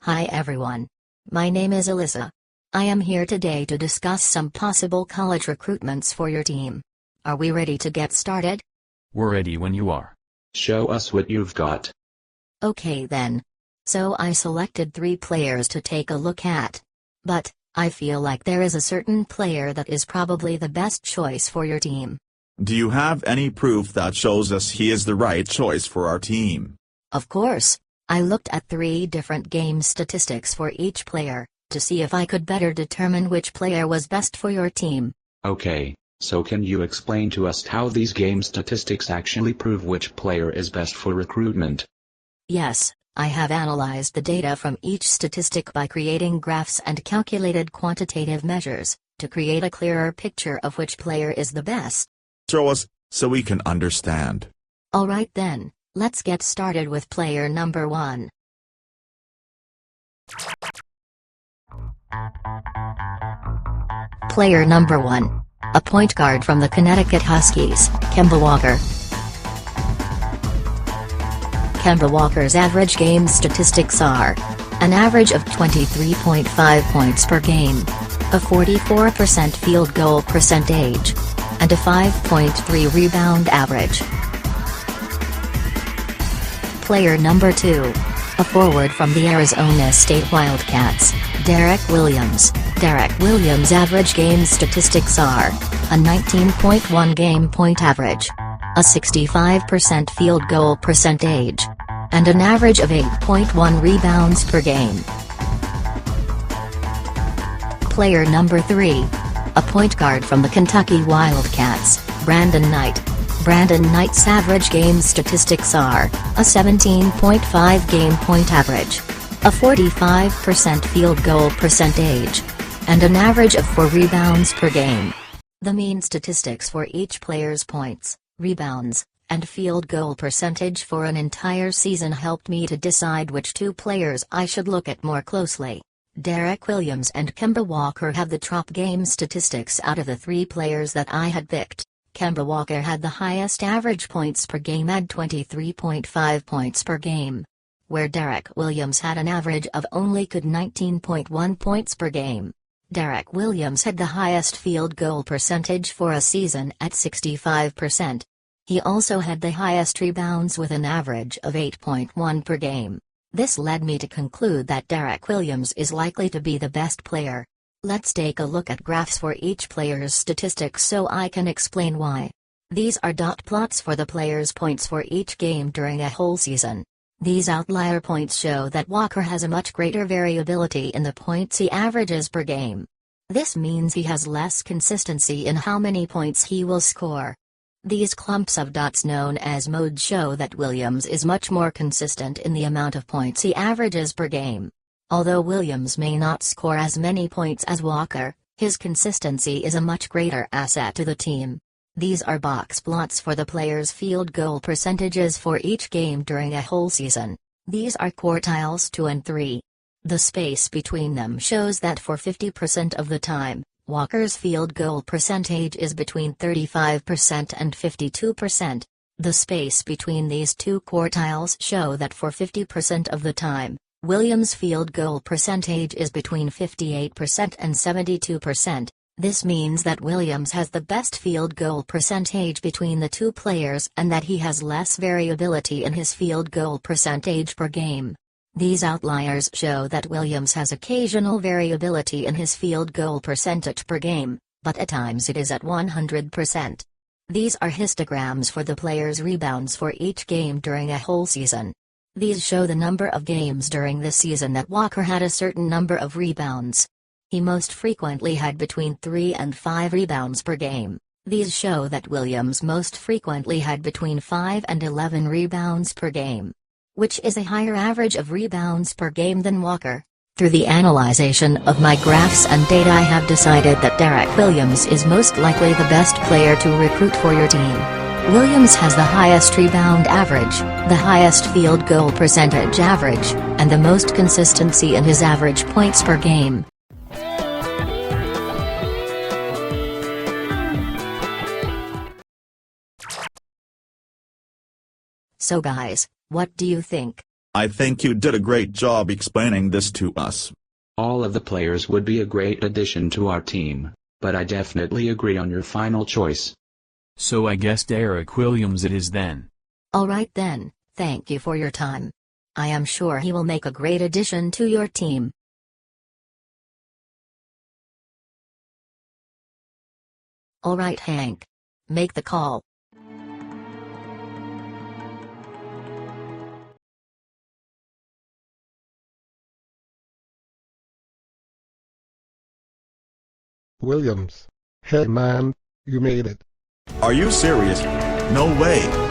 Hi everyone. My name is Alyssa. I am here today to discuss some possible college recruitments for your team. Are we ready to get started? We're ready when you are. Show us what you've got. Okay then. So I selected 3 players to take a look at. But, I feel like there is a certain player that is probably the best choice for your team. Do you have any proof that shows us he is the right choice for our team? Of course. I looked at 3 different game statistics for each player, to see if I could better determine which player was best for your team. Okay, so can you explain to us how these game statistics actually prove which player is best for recruitment? Yes, I have analyzed the data from each statistic by creating graphs and calculated quantitative measures, to create a clearer picture of which player is the best. Show us, so we can understand. Alright then, let's get started with player number 1. Player number 1. A point guard from the Connecticut Huskies, Kemba Walker. Kemba Walker's average game statistics are: an average of 23.5 points per game, a 44% field goal percentage, and a 5.3 rebound average. Player number 2. A forward from the Arizona State Wildcats, Derek Williams. Derek Williams' average game statistics are: a 19.1 game point average, a 65% field goal percentage, and an average of 8.1 rebounds per game. Player number 3. A point guard from the Kentucky Wildcats, Brandon Knight. Brandon Knight's average game statistics are: a 17.5 game point average, a 45% field goal percentage, and an average of 4 rebounds per game. The mean statistics for each player's points, rebounds, and field goal percentage for an entire season helped me to decide which 2 players I should look at more closely. Derek Williams and Kemba Walker have the top game statistics out of the 3 players that I had picked. Kemba Walker had the highest average points per game at 23.5 points per game, where Derek Williams had an average of only 19.1 points per game. Derek Williams had the highest field goal percentage for a season at 65%. He also had the highest rebounds with an average of 8.1 per game. This led me to conclude that Derek Williams is likely to be the best player. Let's take a look at graphs for each player's statistics so I can explain why. These are dot plots for the player's points for each game during a whole season. These outlier points show that Walker has a much greater variability in the points he averages per game. This means he has less consistency in how many points he will score. These clumps of dots known as modes show that Williams is much more consistent in the amount of points he averages per game. Although Williams may not score as many points as Walker, his consistency is a much greater asset to the team. These are box plots for the players' field goal percentages for each game during a whole season. These are quartiles 2 and 3. The space between them shows that for 50% of the time, Walker's field goal percentage is between 35% and 52%. The space between these 2 quartiles show that for 50% of the time, Williams' field goal percentage is between 58% and 72%. This means that Williams has the best field goal percentage between the 2 players and that he has less variability in his field goal percentage per game. These outliers show that Williams has occasional variability in his field goal percentage per game, but at times it is at 100%. These are histograms for the players' rebounds for each game during a whole season. These show the number of games during the season that Walker had a certain number of rebounds. He most frequently had between 3 and 5 rebounds per game. These show that Williams most frequently had between 5 and 11 rebounds per game, which is a higher average of rebounds per game than Walker. Through the analyzation of my graphs and data, I have decided that Derek Williams is most likely the best player to recruit for your team. Williams has the highest rebound average, the highest field goal percentage average, and the most consistency in his average points per game. So guys, what do you think? I think you did a great job explaining this to us. All of the players would be a great addition to our team, but I definitely agree on your final choice. So I guess Derek Williams it is then. Alright then, thank you for your time. I am sure he will make a great addition to your team. Alright Hank. Make the call. Williams. Hey man, you made it. Are you serious? No way.